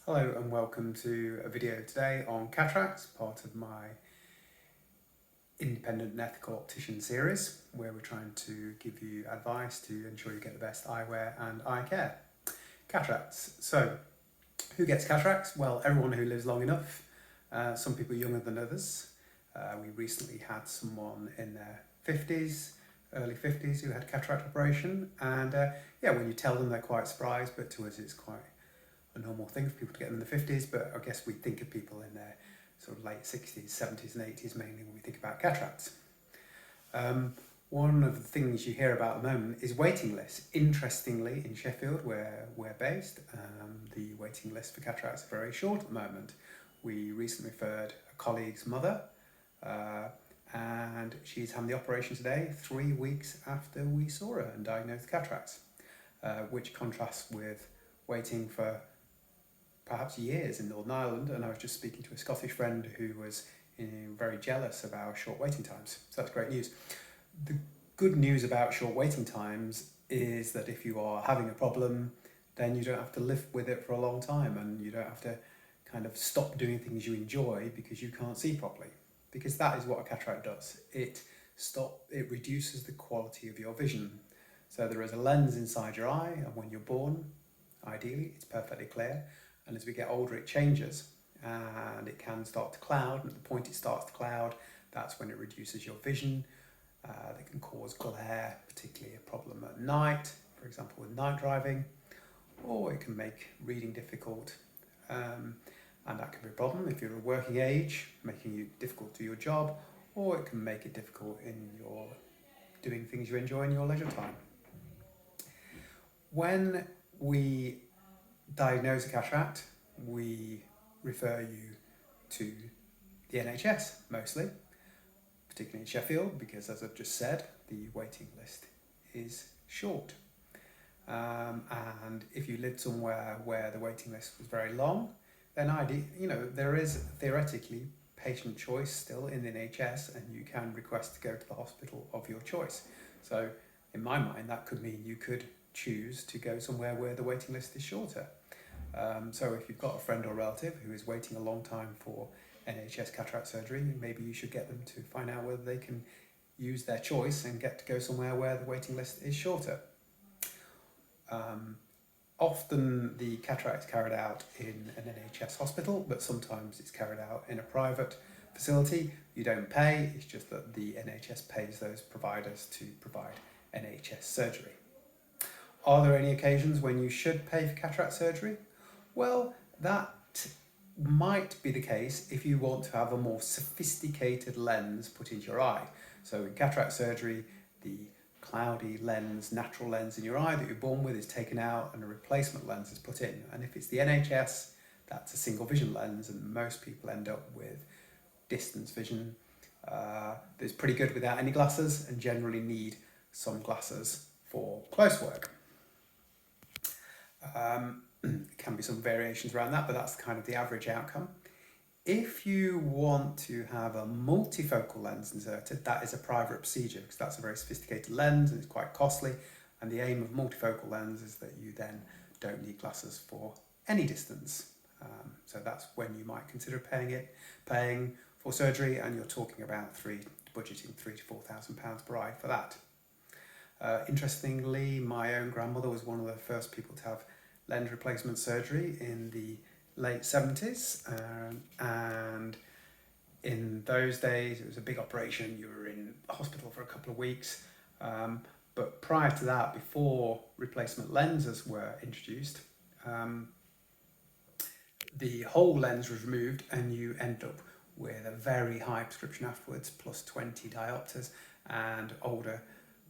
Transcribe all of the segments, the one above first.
Hello and welcome to a video today on cataracts, part of my independent and ethical optician series, where we're trying to give you advice to ensure you get the best eyewear and eye care. Cataracts. So, who gets cataracts? Well, everyone who lives long enough. Some people younger than others. We recently had someone in their 50s, early 50s, who had a cataract operation, and when you tell them, they're quite surprised, but to us it's quite a normal thing for people to get them in the 50s, but I guess we think of people in their sort of late 60s, 70s and 80s mainly when we think about cataracts. One of the things you hear about at the moment is waiting lists. Interestingly, in Sheffield, where we're based, the waiting list for cataracts are very short at the moment. We recently referred a colleague's mother, and she's having the operation today, 3 weeks after we saw her and diagnosed cataracts, which contrasts with waiting for perhaps years in Northern Ireland. And I was just speaking to a Scottish friend who was very jealous of our short waiting times. So that's great news. The good news about short waiting times is that if you are having a problem, then you don't have to live with it for a long time, and you don't have to kind of stop doing things you enjoy because you can't see properly. Because that is what a cataract does. It reduces the quality of your vision. So there is a lens inside your eye, and when you're born, ideally, it's perfectly clear. And as we get older, it changes, and it can start to cloud. And at the point it starts to cloud, that's when it reduces your vision. That can cause glare, particularly a problem at night, for example, with night driving, or it can make reading difficult. And that can be a problem if you're a working age, making it difficult to do your job, or it can make it difficult in your doing things you enjoy in your leisure time. When we diagnose a cataract, we refer you to the NHS mostly, particularly in Sheffield, because as I've just said, the waiting list is short. And if you lived somewhere where the waiting list was very long, then there is theoretically patient choice still in the NHS, and you can request to go to the hospital of your choice. So in my mind, that could mean you could choose to go somewhere where the waiting list is shorter. So if you've got a friend or relative who is waiting a long time for NHS cataract surgery, maybe you should get them to find out whether they can use their choice and get to go somewhere where the waiting list is shorter. Often the cataract is carried out in an NHS hospital, but sometimes it's carried out in a private facility. You don't pay, it's just that the NHS pays those providers to provide NHS surgery. Are there any occasions when you should pay for cataract surgery? Well, that might be the case if you want to have a more sophisticated lens put into your eye. So in cataract surgery, the cloudy lens, natural lens in your eye that you're born with is taken out and a replacement lens is put in. And if it's the NHS, that's a single vision lens, and most people end up with distance vision that's pretty good without any glasses, and generally need some glasses for close work. Can be some variations around that, but that's kind of the average outcome. If you want to have a multifocal lens inserted, that is a private procedure, because that's a very sophisticated lens and it's quite costly. And the aim of multifocal lens is that you then don't need glasses for any distance. So that's when you might consider paying for surgery, and you're talking about budgeting £3,000 to £4,000 per eye for that. Interestingly, my own grandmother was one of the first people to have lens replacement surgery in the late 70s, and in those days it was a big operation. You were in hospital for a couple of weeks, but prior to that, before replacement lenses were introduced, the whole lens was removed and you end up with a very high prescription afterwards, plus 20 diopters. And older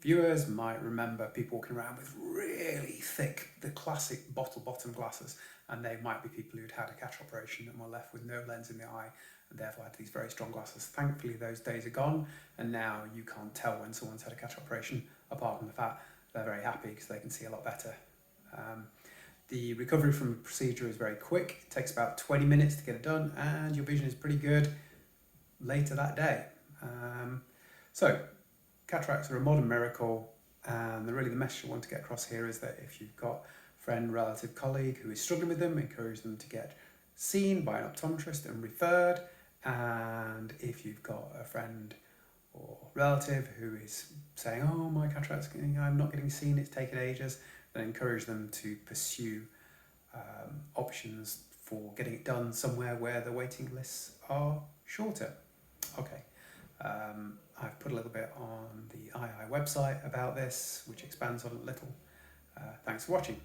viewers might remember people walking around with really thick, the classic bottle bottom glasses, and they might be people who'd had a cataract operation and were left with no lens in the eye, and therefore had these very strong glasses. Thankfully, those days are gone, and now you can't tell when someone's had a cataract operation, apart from the fact they're very happy because they can see a lot better. The recovery from the procedure is very quick. It takes about 20 minutes to get it done, and your vision is pretty good later that day. So cataracts are a modern miracle, and really the message I want to get across here is that if you've got friend, relative, colleague who is struggling with them, encourage them to get seen by an optometrist and referred. And if you've got a friend or relative who is saying, oh, my cataracts, I'm not getting seen, it's taken ages, then encourage them to pursue options for getting it done somewhere where the waiting lists are shorter. Okay, I've put a little bit on the II website about this, which expands on it a little. Thanks for watching.